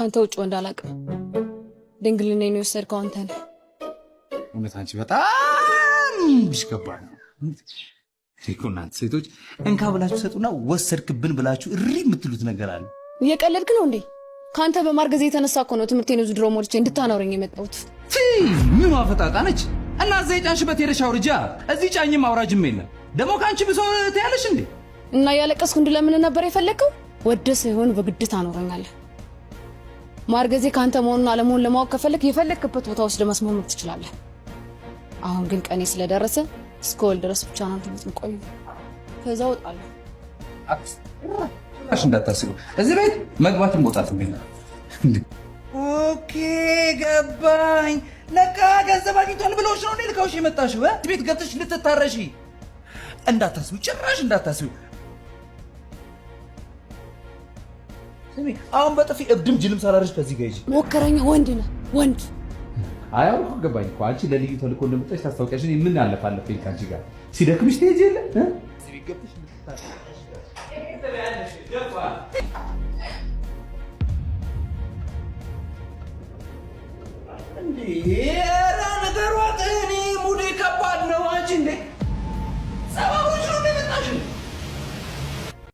ካንተ ውጭ ወንድ አላውቅም። ድንግልናዬን የወሰድከው አንተ ነህ። እውነት አንቺ በጣም ይሽከባል ነው። እናንተ ሴቶች እንካ ብላችሁ ሰጡና ወሰድክብን ብላችሁ እሪ የምትሉት ነገር አለ። እየቀለድክ ነው እንዴ? ካንተ በማርገዝ የተነሳ እኮ ነው ትምህርቴን ድሮ ሞልቼ እንድታኖረኝ የመጣሁት። ምን አፈጣጣ ነች? እና እዛ የጫንሽበት ሄደሽ አውርጃ። እዚህ ጫኝም አውራጅም የለም። ደግሞ ካንቺ ብሶ ትያለሽ እንዴ? እና ያለቀስኩ እንድለምን ነበር የፈለከው? ወደ ሳይሆን በግድ ታኖረኛለህ። ማርገዜ ካንተ መሆኑን አለመሆኑን ለማወቅ ከፈለክ የፈለክበት ቦታ ወስደህ መስማማት ትችላለህ። አሁን ግን ቀኔ ስለደረሰ እስከወል ድረስ ብቻ ነው የምትቆዩ። ከዛ ወጣለሁ። አክስታሽ እንዳታስቡ። እዚህ ቤት መግባትም መውጣትም የለም። ኦኬ ገባኝ። ለካ ገንዘብ አግኝቷል ብለውሽ ነው ልካውሽ የመጣሽው። ቤት ገብተሽ ልትታረሺ እንዳታስቡ፣ ጭራሽ እንዳታስቡ። ስሚ አሁን በጥፊ እብድም ጅልም ሳላርሽ ከዚህ ጋር ይጂ ሞከረኛ። ወንድ ነህ ወንድ። አያው ገባኝ እኮ አንቺ ለልዩ ተልኮ እንደመጣሽ ታስታውቂያለሽ። ምን አለፋለፈኝ ካንቺ ጋር ሲደክምሽ ትሄጂ የለ እዚህ ቤት ገብተሽ ልትታረሺ እንዴ